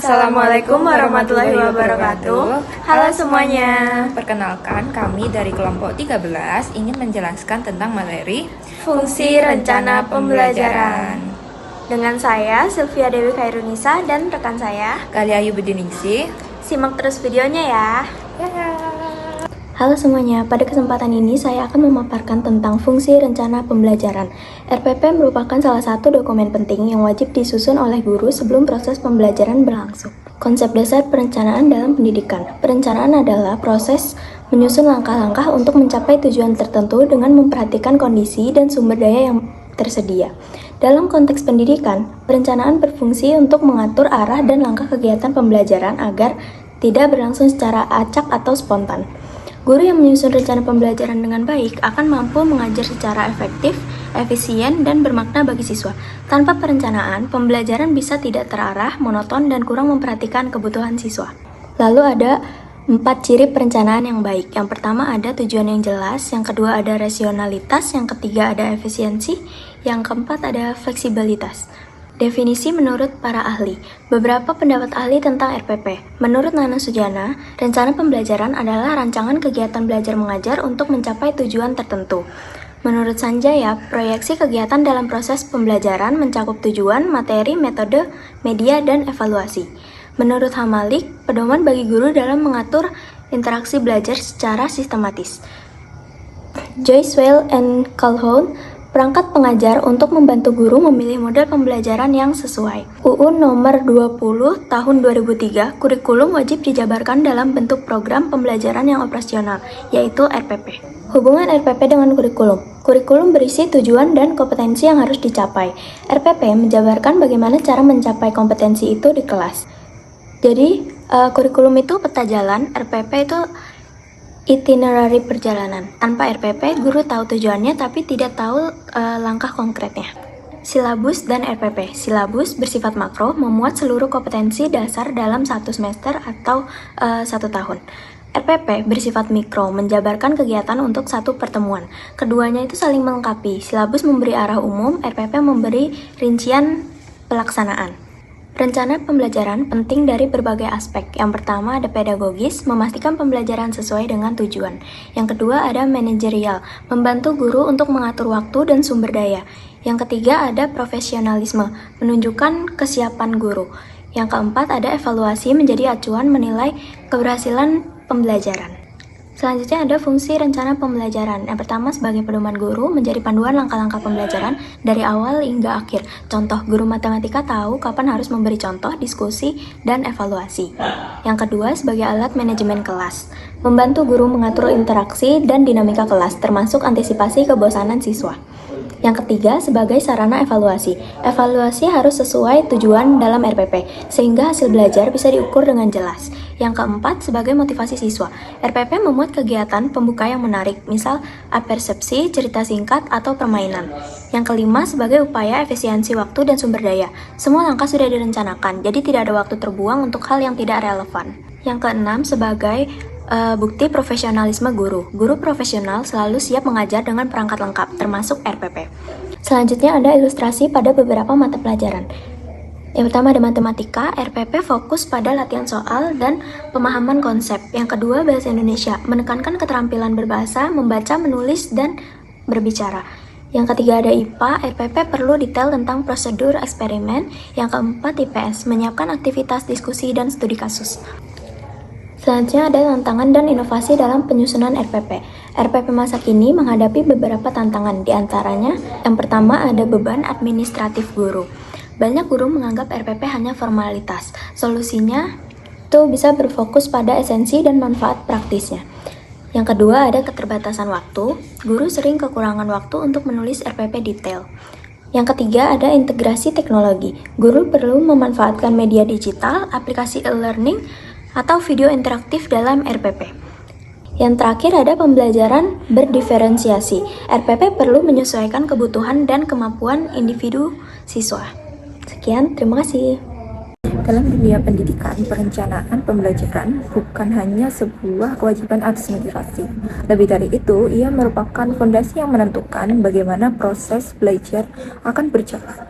Assalamualaikum warahmatullahi wabarakatuh. Halo semuanya. Perkenalkan, kami dari kelompok 13 ingin menjelaskan tentang materi Fungsi rencana pembelajaran. Dengan saya, Sylvia Dewi Khairunisa, dan rekan saya, Galia Ayu Budiningsih. Simak terus videonya ya. Halo semuanya, pada kesempatan ini saya akan memaparkan tentang fungsi rencana pembelajaran. RPP merupakan salah satu dokumen penting yang wajib disusun oleh guru sebelum proses pembelajaran berlangsung. Konsep dasar perencanaan dalam pendidikan. Perencanaan adalah proses menyusun langkah-langkah untuk mencapai tujuan tertentu dengan memperhatikan kondisi dan sumber daya yang tersedia. Dalam konteks pendidikan, perencanaan berfungsi untuk mengatur arah dan langkah kegiatan pembelajaran agar tidak berlangsung secara acak atau spontan. Guru yang menyusun rencana pembelajaran dengan baik akan mampu mengajar secara efektif, efisien, dan bermakna bagi siswa. Tanpa perencanaan, pembelajaran bisa tidak terarah, monoton, dan kurang memperhatikan kebutuhan siswa. Lalu ada 4 ciri perencanaan yang baik. Yang pertama ada tujuan yang jelas, yang kedua ada rasionalitas, yang ketiga ada efisiensi, yang keempat ada fleksibilitas. Definisi menurut para ahli. Beberapa pendapat ahli tentang RPP. Menurut Nana Sujana, rencana pembelajaran adalah rancangan kegiatan belajar mengajar untuk mencapai tujuan tertentu. Menurut Sanjaya, proyeksi kegiatan dalam proses pembelajaran mencakup tujuan, materi, metode, media, dan evaluasi. Menurut Hamalik, pedoman bagi guru dalam mengatur interaksi belajar secara sistematis. Joyce Weil and Calhoun, perangkat pengajar untuk membantu guru memilih model pembelajaran yang sesuai. UU Nomor 20 Tahun 2003, kurikulum wajib dijabarkan dalam bentuk program pembelajaran yang operasional, yaitu RPP. Hubungan RPP dengan kurikulum. Kurikulum berisi tujuan dan kompetensi yang harus dicapai. RPP menjabarkan bagaimana cara mencapai kompetensi itu di kelas. Jadi, kurikulum itu peta jalan, RPP itu itinerary perjalanan. Tanpa RPP, guru tahu tujuannya tapi tidak tahu langkah konkretnya. Silabus dan RPP. Silabus bersifat makro, memuat seluruh kompetensi dasar dalam 1 semester atau 1 tahun. RPP bersifat mikro, menjabarkan kegiatan untuk 1 pertemuan. Keduanya itu saling melengkapi. Silabus memberi arah umum, RPP memberi rincian pelaksanaan. Rencana pembelajaran penting dari berbagai aspek. Yang pertama ada pedagogis, memastikan pembelajaran sesuai dengan tujuan. Yang kedua ada manajerial, membantu guru untuk mengatur waktu dan sumber daya. Yang ketiga ada profesionalisme, menunjukkan kesiapan guru. Yang keempat ada evaluasi, menjadi acuan menilai keberhasilan pembelajaran. Selanjutnya ada fungsi rencana pembelajaran. Yang pertama sebagai pedoman guru, menjadi panduan langkah-langkah pembelajaran dari awal hingga akhir. Contoh, guru matematika tahu kapan harus memberi contoh, diskusi, dan evaluasi. Yang kedua sebagai alat manajemen kelas, membantu guru mengatur interaksi dan dinamika kelas, termasuk antisipasi kebosanan siswa. Yang ketiga sebagai sarana evaluasi. Evaluasi harus sesuai tujuan dalam RPP, sehingga hasil belajar bisa diukur dengan jelas. Yang keempat sebagai motivasi siswa. RPP memuat kegiatan pembuka yang menarik, misal apersepsi, cerita singkat, atau permainan. Yang kelima sebagai upaya efisiensi waktu dan sumber daya. Semua langkah sudah direncanakan, jadi tidak ada waktu terbuang untuk hal yang tidak relevan. Yang keenam sebagai bukti profesionalisme guru. Guru profesional selalu siap mengajar dengan perangkat lengkap, termasuk RPP. Selanjutnya ada ilustrasi pada beberapa mata pelajaran. Yang pertama ada matematika, RPP fokus pada latihan soal dan pemahaman konsep. Yang kedua bahasa Indonesia, menekankan keterampilan berbahasa, membaca, menulis, dan berbicara. Yang ketiga ada IPA, RPP perlu detail tentang prosedur eksperimen. Yang keempat IPS, menyiapkan aktivitas diskusi dan studi kasus. Selanjutnya ada tantangan dan inovasi dalam penyusunan RPP. RPP masa kini menghadapi beberapa tantangan, diantaranya yang pertama ada beban administratif guru. Banyak guru menganggap RPP hanya formalitas. Solusinya itu bisa berfokus pada esensi dan manfaat praktisnya. Yang kedua ada keterbatasan waktu. Guru sering kekurangan waktu untuk menulis RPP detail. Yang ketiga ada integrasi teknologi. Guru perlu memanfaatkan media digital, aplikasi e-learning, atau video interaktif dalam RPP. Yang terakhir ada pembelajaran berdiferensiasi. RPP perlu menyesuaikan kebutuhan dan kemampuan individu siswa. Sekian, terima kasih. Dalam dunia pendidikan, perencanaan pembelajaran bukan hanya sebuah kewajiban administrasi. Lebih dari itu, ia merupakan fondasi yang menentukan bagaimana proses belajar akan berjalan.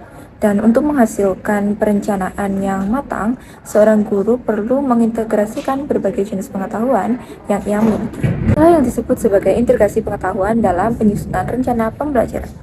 Dan untuk menghasilkan perencanaan yang matang, seorang guru perlu mengintegrasikan berbagai jenis pengetahuan yang ia miliki. Inilah yang disebut sebagai integrasi pengetahuan dalam penyusunan rencana pembelajaran.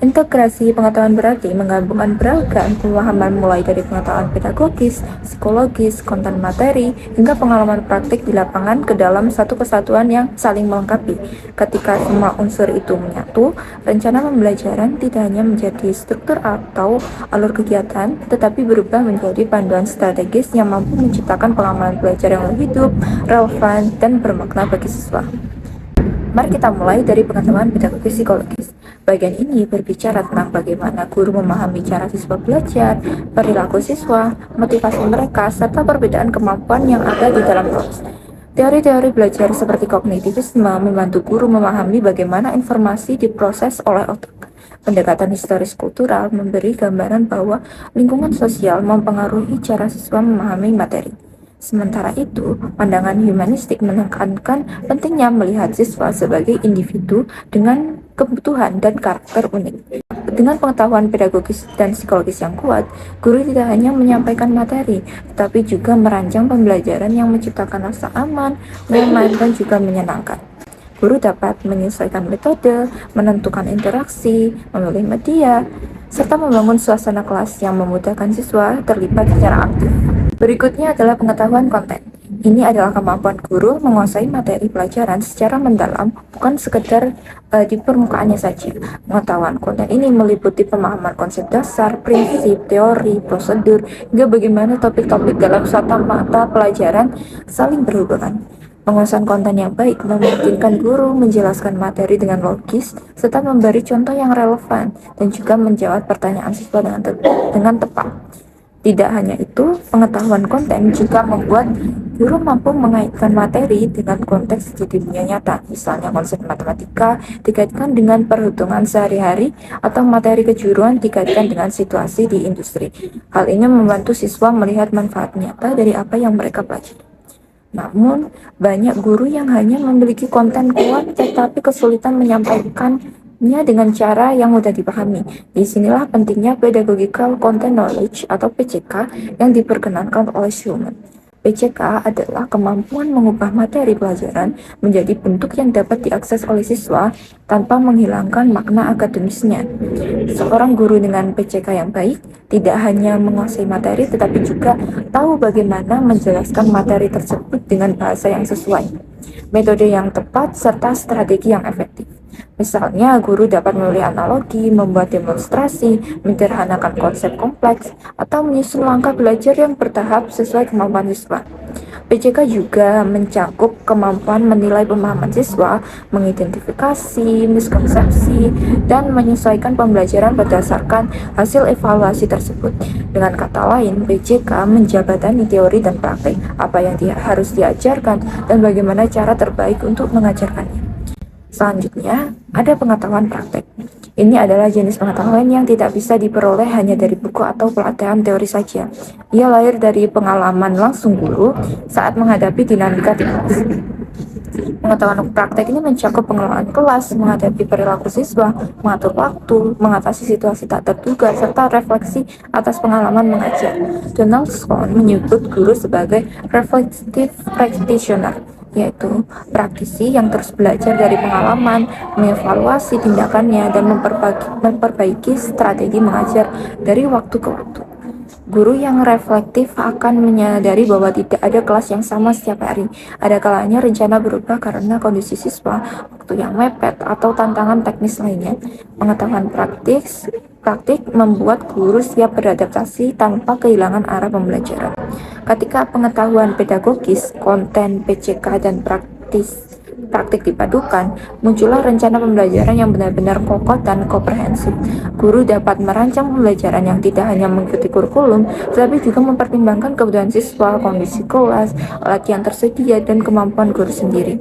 Integrasi pengetahuan berarti menggabungkan beragam pemahaman mulai dari pengetahuan pedagogis, psikologis, konten materi, hingga pengalaman praktik di lapangan ke dalam satu kesatuan yang saling melengkapi. Ketika semua unsur itu menyatu, rencana pembelajaran tidak hanya menjadi struktur atau alur kegiatan, tetapi berubah menjadi panduan strategis yang mampu menciptakan pengalaman belajar yang lebih hidup, relevan, dan bermakna bagi siswa. Mari kita mulai dari pengetahuan pedagogi psikologis. Bagian ini berbicara tentang bagaimana guru memahami cara siswa belajar, perilaku siswa, motivasi mereka, serta perbedaan kemampuan yang ada di dalam proses. Teori-teori belajar seperti kognitivisme membantu guru memahami bagaimana informasi diproses oleh otak. Pendekatan historis kultural memberi gambaran bahwa lingkungan sosial mempengaruhi cara siswa memahami materi. Sementara itu, pandangan humanistik menekankan pentingnya melihat siswa sebagai individu dengan kebutuhan dan karakter unik. Dengan pengetahuan pedagogis dan psikologis yang kuat, guru tidak hanya menyampaikan materi, tetapi juga merancang pembelajaran yang menciptakan rasa aman, nyaman, dan juga menyenangkan. Guru dapat menyesuaikan metode, menentukan interaksi, memilih media, serta membangun suasana kelas yang memudahkan siswa terlibat secara aktif. Berikutnya adalah pengetahuan konten. Ini adalah kemampuan guru menguasai materi pelajaran secara mendalam, bukan sekedar di permukaannya saja. Pengetahuan konten ini meliputi pemahaman konsep dasar, prinsip, teori, prosedur, hingga bagaimana topik-topik dalam suatu mata pelajaran saling berhubungan. Penguasaan konten yang baik memungkinkan guru menjelaskan materi dengan logis, serta memberi contoh yang relevan, dan juga menjawab pertanyaan siswa dengan tepat. Tidak hanya itu, pengetahuan konten juga membuat guru mampu mengaitkan materi dengan konteks di dunia nyata. Misalnya konsep matematika dikaitkan dengan perhitungan sehari-hari atau materi kejuruan dikaitkan dengan situasi di industri. Hal ini membantu siswa melihat manfaat nyata dari apa yang mereka pelajari. Namun, banyak guru yang hanya memiliki konten kuat tetapi kesulitan menyampaikannya dengan cara yang mudah dipahami. Disinilah pentingnya pedagogical content knowledge atau PCK yang diperkenankan oleh Schulman. PCK adalah kemampuan mengubah materi pelajaran menjadi bentuk yang dapat diakses oleh siswa tanpa menghilangkan makna akademisnya. Seorang guru dengan PCK yang baik tidak hanya menguasai materi tetapi juga tahu bagaimana menjelaskan materi tersebut dengan bahasa yang sesuai, metode yang tepat, serta strategi yang efektif. Misalnya, guru dapat memilih analogi, membuat demonstrasi, menyederhanakan konsep kompleks, atau menyusun langkah belajar yang bertahap sesuai kemampuan siswa. PCK juga mencakup kemampuan menilai pemahaman siswa, mengidentifikasi miskonsepsi, dan menyesuaikan pembelajaran berdasarkan hasil evaluasi tersebut. Dengan kata lain, PCK menjabatani teori dan praktik, apa yang harus diajarkan, dan bagaimana cara terbaik untuk mengajarkannya. Selanjutnya, ada pengetahuan praktek. Ini adalah jenis pengetahuan yang tidak bisa diperoleh hanya dari buku atau pelatihan teori saja. Ia lahir dari pengalaman langsung guru saat menghadapi dinamika di kelas. Pengetahuan praktek ini mencakup pengelolaan kelas, menghadapi perilaku siswa, mengatur waktu, mengatasi situasi tak terduga, serta refleksi atas pengalaman mengajar. Donald Sloan menyebut guru sebagai reflective practitioner, yaitu praktisi yang terus belajar dari pengalaman, mengevaluasi tindakannya, dan memperbaiki strategi mengajar dari waktu ke waktu. Guru yang reflektif akan menyadari bahwa tidak ada kelas yang sama setiap hari. Ada kalanya rencana berubah karena kondisi siswa, waktu yang mepet, atau tantangan teknis lainnya. Pengetahuan praktik membuat guru siap beradaptasi tanpa kehilangan arah pembelajaran. Ketika pengetahuan pedagogis, konten, PCK, dan praktik dipadukan, muncullah rencana pembelajaran yang benar-benar kokoh dan komprehensif. Guru dapat merancang pembelajaran yang tidak hanya mengikuti kurikulum, tetapi juga mempertimbangkan kebutuhan siswa, kondisi kelas, alat yang tersedia, dan kemampuan guru sendiri.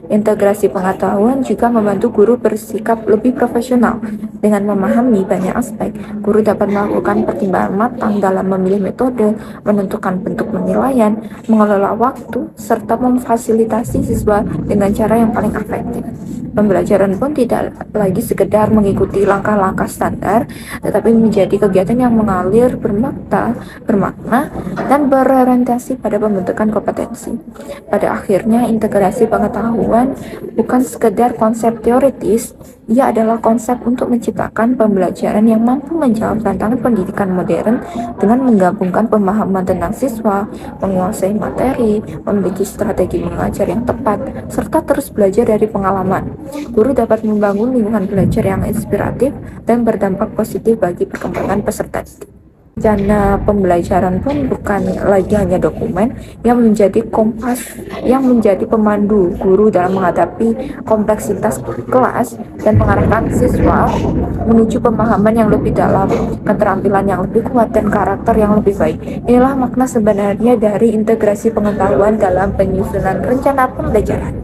Integrasi pengetahuan juga membantu guru bersikap lebih profesional. Dengan memahami banyak aspek, guru dapat melakukan pertimbangan matang dalam memilih metode, menentukan bentuk penilaian, mengelola waktu, serta memfasilitasi siswa dengan cara yang paling efektif. Pembelajaran pun tidak lagi sekedar mengikuti langkah-langkah standar, tetapi menjadi kegiatan yang mengalir, bermakna, dan berorientasi pada pembentukan kompetensi. Pada akhirnya, integrasi pengetahuan bukan sekedar konsep teoritis, ia adalah konsep untuk menciptakan pembelajaran yang mampu menjawab tantangan pendidikan modern dengan menggabungkan pemahaman tentang siswa, menguasai materi, memiliki strategi mengajar yang tepat, serta terus belajar dari pengalaman. Guru dapat membangun lingkungan belajar yang inspiratif dan berdampak positif bagi perkembangan peserta didik. Rencana pembelajaran pun bukan lagi hanya dokumen yang menjadi kompas, yang menjadi pemandu guru dalam menghadapi kompleksitas kelas dan mengarahkan siswa menuju pemahaman yang lebih dalam, keterampilan yang lebih kuat, dan karakter yang lebih baik. Inilah makna sebenarnya dari integrasi pengetahuan dalam penyusunan rencana pembelajaran.